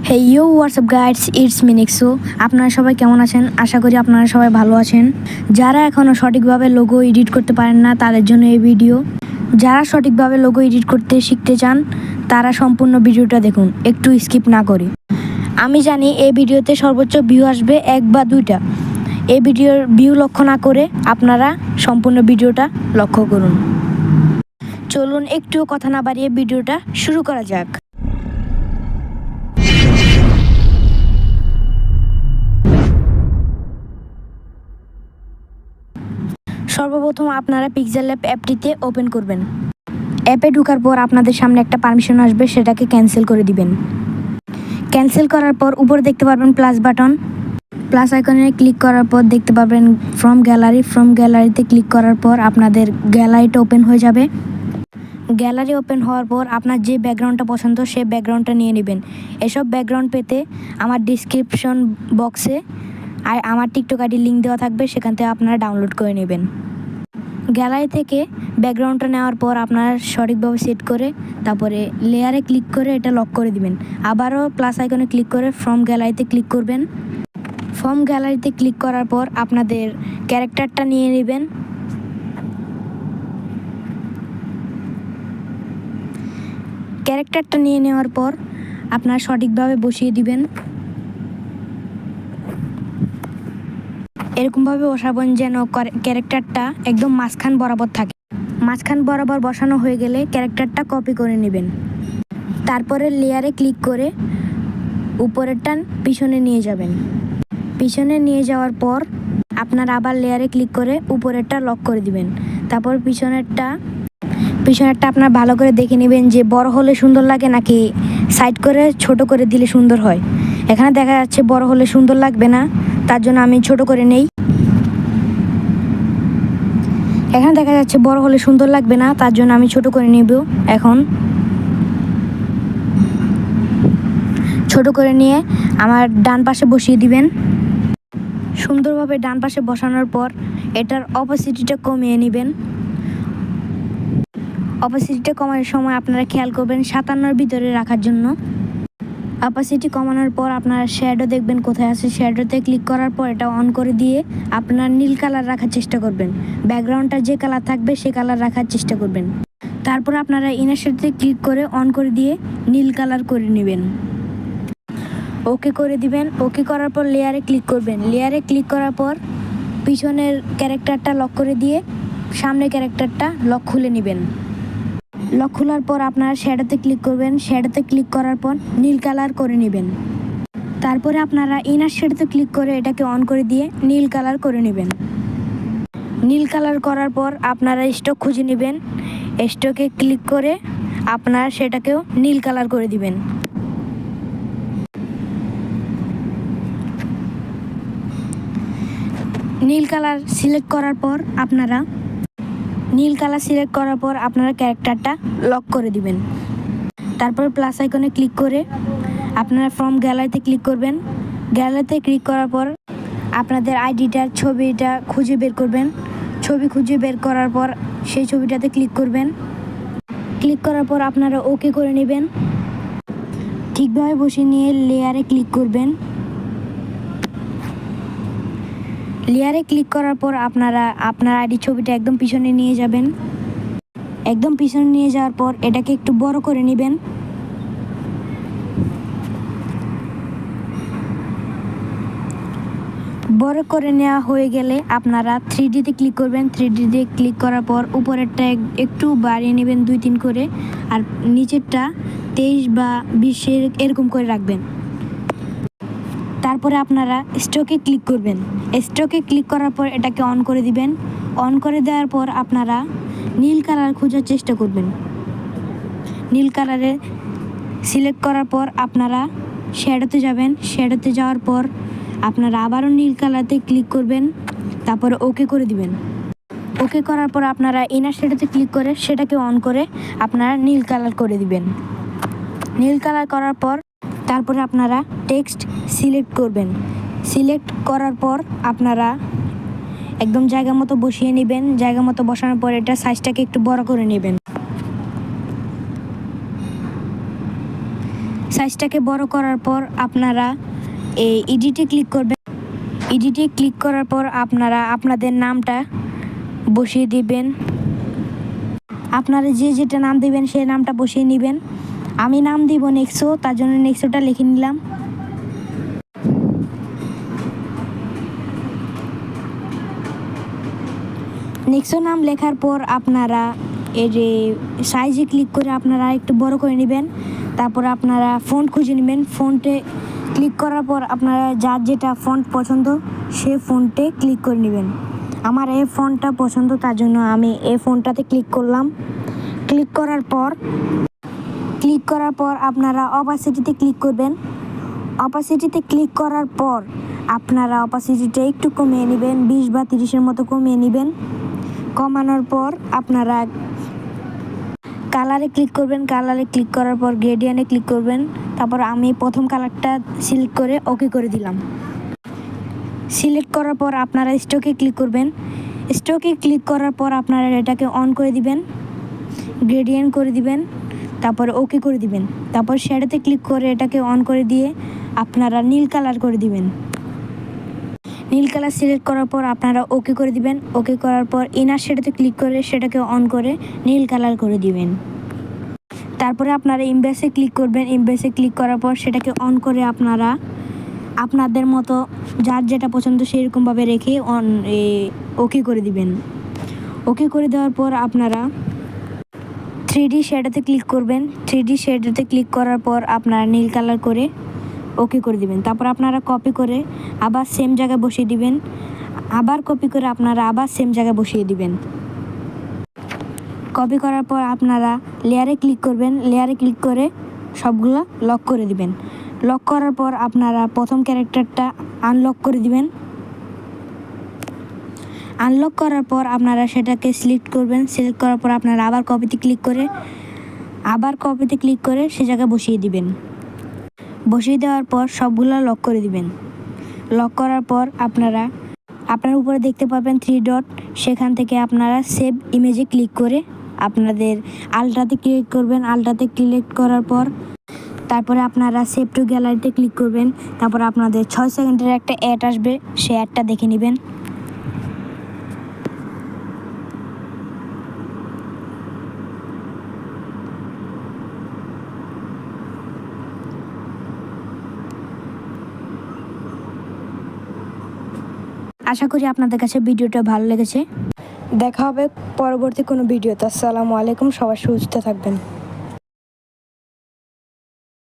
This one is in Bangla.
Hey you WhatsApp guides, it's Minixo. আপনারা সবাই কেমন আছেন? আশা করি আপনারা সবাই ভালো আছেন। যারা এখনও সঠিকভাবে লোগো এডিট করতে পারেন না তাদের জন্য এই ভিডিও। যারা সঠিকভাবে লোগো এডিট করতে শিখতে চান তারা সম্পূর্ণ ভিডিওটা দেখুন, একটু স্কিপ না করে। আমি জানি এই ভিডিওতে সর্বোচ্চ ভিউ আসবে 1 বা 2টা। এই ভিডিওর ভিউ লক্ষ্য না করে আপনারা সম্পূর্ণ ভিডিওটা লক্ষ্য করুন। চলুন একটুও কথা না বাড়িয়ে ভিডিওটা শুরু করা যাক। সর্বপ্রথম আপনারা পিক্সেল ল্যাব অ্যাপটিতে ওপেন করবেন। অ্যাপে ঢোকার পর আপনাদের সামনে একটা পারমিশন আসবে, সেটাকে ক্যান্সেল করে দিবেন। ক্যান্সেল করার পর উপরে দেখতে পারবেন প্লাস বাটন, প্লাস আইকনে ক্লিক করার পর দেখতে পাবেন ফ্রম গ্যালারিতে ক্লিক করার পর আপনাদের গ্যালারিটা ওপেন হয়ে যাবে। গ্যালারি ওপেন হওয়ার পর আপনার যে ব্যাকগ্রাউন্ডটা পছন্দ সেই ব্যাকগ্রাউন্ডটা নিয়ে নেবেন। এসব ব্যাকগ্রাউন্ড পেতে আমার ডিসক্রিপশন বক্সে আর আমার টিকটক আইডি লিঙ্ক দেওয়া থাকবে, সেখান থেকে আপনারা ডাউনলোড করে নেবেন। গ্যালারি থেকে ব্যাকগ্রাউন্ডটা নেওয়ার পর আপনারা সঠিকভাবে সেট করে তারপরে লেয়ারে ক্লিক করে এটা লক করে দিবেন। আবারও প্লাস আইকনে ক্লিক করে ফ্রম গ্যালারিতে ক্লিক করবেন। ফ্রম গ্যালারিতে ক্লিক করার পর আপনাদের ক্যারেক্টারটা নিয়ে নেবেন। ক্যারেক্টারটা নিয়ে নেওয়ার পর আপনারা সঠিকভাবে বসিয়ে দিবেন। এরকমভাবে বসাবেন যেন ক্যারেক্টারটা একদম মাঝখান বরাবর থাকে। মাঝখান বরাবর বসানো হয়ে গেলে ক্যারেক্টারটা কপি করে নেবেন। তারপরে লেয়ারে ক্লিক করে উপরেরটা পিছনে নিয়ে যাবেন। পিছনে নিয়ে যাওয়ার পর আপনারা আবার লেয়ারে ক্লিক করে উপরেরটা লক করে দিবেন। তারপর পিছনেরটা আপনারা ভালো করে দেখে নেবেন যে বড় হলে সুন্দর লাগে নাকি সাইড করে ছোট করে দিলে সুন্দর হয়। এখানে দেখা যাচ্ছে বড় হলে সুন্দর লাগবে না, তার জন্য আমি ছোট করে নেই। এখানে দেখা যাচ্ছে বড় হলে সুন্দর লাগবে না, তার জন্য আমি ছোট করে নেব। এখন ছোট করে নিয়ে আমার ডান পাশে বসিয়ে দিবেন। সুন্দরভাবে ডান পাশে বসানোর পর এটার অপোসিটিটা কমিয়ে নেবেন। অপোসিটিটা কমানোর সময় আপনারা খেয়াল করবেন 57-র ভিতরে রাখার জন্য। অপাসিটি কমানোর পর আপনারা শ্যাডো দেখবেন কোথায় আছে, শ্যাডোতে ক্লিক করার পর এটা অন করে দিয়ে আপনার নীল কালার রাখার চেষ্টা করবেন। ব্যাকগ্রাউন্ডটা যে কালার থাকবে সে কালার রাখার চেষ্টা করবেন। তারপর আপনারা ইনার শেডোতে ক্লিক করে অন করে দিয়ে নীল কালার করে নেবেন। ওকে করে দিবেন। ওকে করার পর লেয়ারে ক্লিক করবেন। লেয়ারে ক্লিক করার পর পিছনের ক্যারেক্টারটা লক করে দিয়ে সামনের ক্যারেক্টারটা লক খুলে নেবেন। লক খোলার পর আপনারা শ্যাডোতে ক্লিক করবেন। শ্যাডোতে ক্লিক করার পর নীল কালার করে নেবেন। তারপরে আপনারা ইনার শেডোতে ক্লিক করে এটাকে অন করে দিয়ে নীল কালার করে নেবেন। নীল কালার করার পর আপনারা স্টক খুঁজে নেবেন। স্টকে ক্লিক করে আপনারা সেটাকেও নীল কালার করে দিবেন। নীল কালার সিলেক্ট করার পর আপনারা ক্যারেক্টারটা লক করে দিবেন। তারপর প্লাস আইকনে ক্লিক করে আপনারা ফ্রম গ্যালারিতে ক্লিক করবেন। গ্যালারিতে ক্লিক করার পর আপনাদের আইডিটার ছবিটা খুঁজে বের করবেন। ছবি খুঁজে বের করার পর সেই ছবিটাতে ক্লিক করবেন। ক্লিক করার পর আপনারা ওকে করে নেবেন। ঠিকভাবে বসিয়ে নিয়ে লেয়ারে ক্লিক করবেন। লেয়ারে ক্লিক করার পর আপনারা আপনার আইডি ছবিটা একদম পিছনে নিয়ে যাবেন। একদম পিছনে নিয়ে যাওয়ার পর এটাকে একটু বড় করে নেবেন। বড় করে নেওয়া হয়ে গেলে আপনারা 3Dতে ক্লিক করবেন। 3Dতে ক্লিক করার পর উপরেরটা একটু বাড়িয়ে নেবেন 2-3 করে, আর নিচেরটা 23 বা 20 এরকম করে রাখবেন। তারপরে আপনারা স্টকে ক্লিক করবেন। স্টকে ক্লিক করার পর এটাকে অন করে দিবেন। অন করে দেওয়ার পর আপনারা নীল কালার খোঁজার চেষ্টা করবেন। নীল কালারে সিলেক্ট করার পর আপনারা শ্যাডোতে যাবেন। শ্যাডোতে যাওয়ার পর আপনারা আবারও নীল কালারতে ক্লিক করবেন। তারপরে ওকে করে দিবেন। ওকে করার পর আপনারা ইনার শ্যাডোতে ক্লিক করে সেটাকে অন করে আপনারা নীল কালার করে দিবেন। নীল কালার করার পর তারপরে আপনারা টেক্সট সিলেক্ট করবেন। সিলেক্ট করার পর আপনারা একদম জায়গা মতো বসিয়ে নেবেন। জায়গা মতো বসানোর পর এটা সাইজটাকে একটু বড় করে নেবেন। সাইজটাকে বড় করার পর আপনারা এই এডিটে ক্লিক করবেন। এডিটে ক্লিক করার পর আপনারা আপনাদের নামটা বসিয়ে দিবেন। আপনারা যে যেটা নাম দিবেন সেই নামটা বসিয়ে নেবেন। আমি নাম দিব নেক্সো, তার জন্য নেক্সোটা লিখে নিলাম। নেক্সো নাম লেখার পর আপনারা এই যে সাইজে ক্লিক করে আপনারা একটু বড় করে নেবেন। তারপর আপনারা ফন্ট খুঁজে নেবেন। ফন্টে ক্লিক করার পর আপনারা যার যেটা ফন্ট পছন্দ সে ফন্টে ক্লিক করে নেবেন। আমার এই ফন্টটা পছন্দ, তার জন্য আমি এই ফন্টটাতে ক্লিক করলাম। ক্লিক করার পর আপনারা অপাসিটিতে ক্লিক করবেন। অপাসিটিতে ক্লিক করার পর আপনারা অপাসিটিটা একটু কমিয়ে নেবেন, 20 বা 30-এর মতো কমিয়ে নেবেন। কমানোর পর আপনারা কালারে ক্লিক করবেন। কালারে ক্লিক করার পর গ্রেডিয়েন্টে ক্লিক করবেন। তারপর আমি প্রথম কালারটা সিলেক্ট করে ওকে করে দিলাম। সিলেক্ট করার পর আপনারা স্টকে ক্লিক করবেন। স্টকে ক্লিক করার পর আপনারা এটাকে অন করে দিবেন, গ্রেডিয়েন্ট করে দিবেন, তারপর ওকে করে দিবেন। তারপর শ্যাডোতে ক্লিক করে এটাকে অন করে দিয়ে আপনারা নীল কালার করে দিবেন। নীল কালার সিলেক্ট করার পর আপনারা ওকে করে দিবেন। ওকে করার পর ইনার শ্যাডোতে ক্লিক করে সেটাকে অন করে নীল কালার করে দিবেন। তারপরে আপনারা ইমবেসে ক্লিক করবেন। ইমবেসে ক্লিক করার পর সেটাকে অন করে আপনারা আপনাদের মতো যার যেটা পছন্দ সেরকমভাবে রেখে ওকে করে দিবেন। ওকে করে দেওয়ার পর আপনারা 3D শ্যাডোতে ক্লিক করবেন। 3D শ্যাডোতে ক্লিক করার পর আপনারা নীল কালার করে ওকে করে দিবেন। তারপর আপনারা কপি করে আবার সেম জায়গায় বসিয়ে দিবেন। আবার কপি করে আপনারা আবার সেম জায়গায় বসিয়ে দিবেন। কপি করার পর আপনারা লেয়ারে ক্লিক করবেন। লেয়ারে ক্লিক করে সবগুলো লক করে দিবেন। লক করার পর আপনারা প্রথম ক্যারেক্টারটা আনলক করে দিবেন। আনলক করার পর আপনারা সেটাকে সিলেক্ট করবেন। সিলেক্ট করার পর আপনারা আবার কপিতে ক্লিক করে সে জায়গায় বসিয়ে দিবেন। বসিয়ে দেওয়ার পর সবগুলো লক করে দিবেন। লক করার পর আপনার উপরে দেখতে পাবেন 3 ডট, সেখান থেকে আপনারা সেভ ইমেজে ক্লিক করে আপনাদের আলট্রাতে ক্লিক করবেন। আলট্রাতে ক্লিক করার পর তারপরে আপনারা সেভ টু গ্যালারিতে ক্লিক করবেন। তারপর আপনাদের 6 সেকেন্ডের একটা অ্যাড আসবে, সে অ্যাডটা দেখে নেবেন। আশা করি আপনাদের কাছে ভিডিওটা ভালো লেগেছে। দেখা হবে পরবর্তী কোনো ভিডিওতে। আসসালামু আলাইকুম, সবাই সুস্থ থাকবেন।